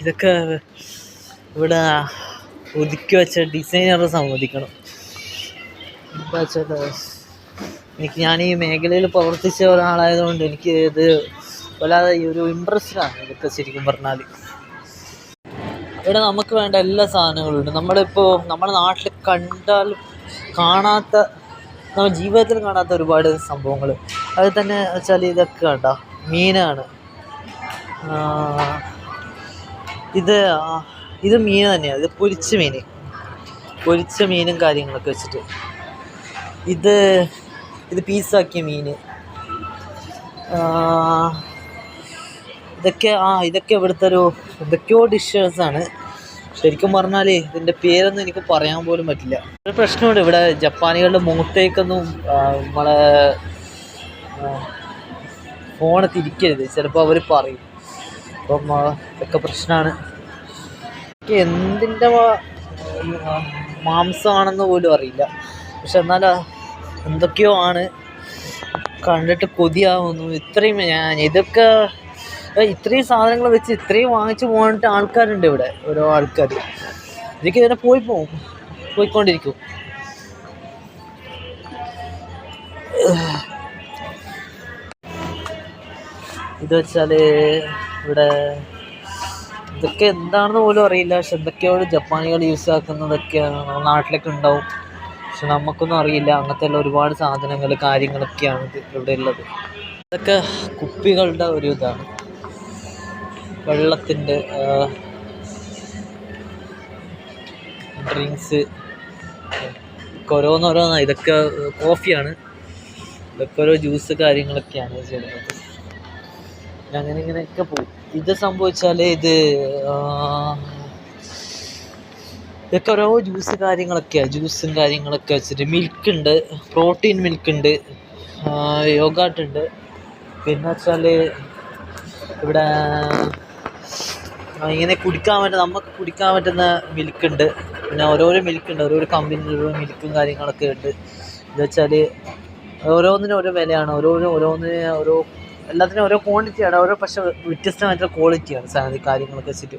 ഇതൊക്കെ ഇവിടെ ഒതുക്കി വെച്ച ഡിസൈനർ സമ്മതിക്കണം. എന്താ വെച്ചാൽ ഞാൻ ഈ മേഖലയിൽ പ്രവർത്തിച്ച ഒരാളായതുകൊണ്ട് എനിക്ക് ഇത് വല്ലാതെ ഒരു ഇമ്പ്രസ്ഡാണ് ഇതൊക്കെ ശരിക്കും പറഞ്ഞാൽ. ഇവിടെ നമുക്ക് വേണ്ട എല്ലാ സാധനങ്ങളും ഉണ്ട്. നമ്മളിപ്പോൾ നമ്മുടെ നാട്ടിൽ കാണാത്ത, നമ്മൾ ജീവിതത്തിൽ കാണാത്ത ഒരുപാട് സംഭവങ്ങൾ. അത് തന്നെ വെച്ചാൽ ഇതൊക്കെ കണ്ട മീനാണ്. ഇത് മീൻ തന്നെയാണ്. ഇത് പൊരിച്ച മീനും കാര്യങ്ങളൊക്കെ വെച്ചിട്ട് ഇത് പീസാക്കിയ മീൻ. ഇതൊക്കെ ഇവിടുത്തെ എന്തൊക്കെയോ ഡിഷസാണ്. ശരിക്കും പറഞ്ഞാൽ ഇതിൻ്റെ പേരൊന്നും എനിക്ക് പറയാൻ പോലും പറ്റില്ല. ഒരു പ്രശ്നമുണ്ട് ഇവിടെ, ജപ്പാനികളുടെ മുഖത്തേക്കൊന്നും നമ്മളെ ഫോണ് തിരിക്കരുത്, ചിലപ്പോൾ അവർ പറയും. അപ്പം ഇതൊക്കെ പ്രശ്നമാണ്. എന്തിൻ്റെ മാംസമാണെന്ന് പോലും അറിയില്ല. പക്ഷെ എന്നാൽ എന്തൊക്കെയോ ആണ്, കണ്ടിട്ട് കൊതിയാവുന്നു. ഇത്രയും സാധനങ്ങൾ വെച്ച് ഇത്രയും വാങ്ങിച്ചു പോകാനായിട്ട് ആൾക്കാരുണ്ട് ഇവിടെ, ഓരോ ആൾക്കാർ. ഇതൊക്കെ ഇതിനെ പോയിക്കൊണ്ടിരിക്കും. ഇത് വെച്ചാൽ ഇവിടെ ഇതൊക്കെ എന്താണെന്ന് പോലും അറിയില്ല. പക്ഷെ എന്തൊക്കെയോ ജപ്പാനികൾ യൂസ് ആക്കുന്നതൊക്കെയാണ് നമ്മുടെ നാട്ടിലൊക്കെ ഉണ്ടാവും. പക്ഷെ നമുക്കൊന്നും അറിയില്ല. അങ്ങനത്തെ ഉള്ള ഒരുപാട് സാധനങ്ങൾ കാര്യങ്ങളൊക്കെയാണ് ഇവിടെ ഉള്ളത്. ഇതൊക്കെ കുപ്പികളുടെ ഒരു ഇതാണ്, വെള്ളത്തിൻ്റെ ഡ്രിങ്ക്സ് ഓരോന്നോരോന്നാണ്. ഇതൊക്കെ കോഫിയാണ്. ഇതൊക്കെ ഓരോ ജ്യൂസ് കാര്യങ്ങളൊക്കെയാണ് ചെയ്യുന്നത്. അങ്ങനെ ഇങ്ങനെയൊക്കെ പോകും. ഇത് സംഭവിച്ചാൽ ഇതൊക്കെ ഓരോ ജ്യൂസും കാര്യങ്ങളൊക്കെ വെച്ചിട്ട് മിൽക്കുണ്ട്, പ്രോട്ടീൻ മിൽക്കുണ്ട്, യോഗാട്ടുണ്ട്. പിന്നെ വെച്ചാൽ ഇവിടെ ഇങ്ങനെ നമുക്ക് കുടിക്കാൻ പറ്റുന്ന മിൽക്കുണ്ട്. പിന്നെ ഓരോരോ മിൽക്കുണ്ട്, ഓരോരോ കമ്പനിയിൽ ഓരോ മിൽക്കും കാര്യങ്ങളൊക്കെ ഉണ്ട്. ഇത് വെച്ചാൽ ഓരോന്നിനും ഓരോ വിലയാണ്. എല്ലാത്തിനും ഓരോ ക്വാണ്ടിറ്റിയാണ്. പക്ഷേ വ്യത്യസ്തമായിട്ടുള്ള ക്വാളിറ്റിയാണ് സാധനം കാര്യങ്ങളൊക്കെ വെച്ചിട്ട്.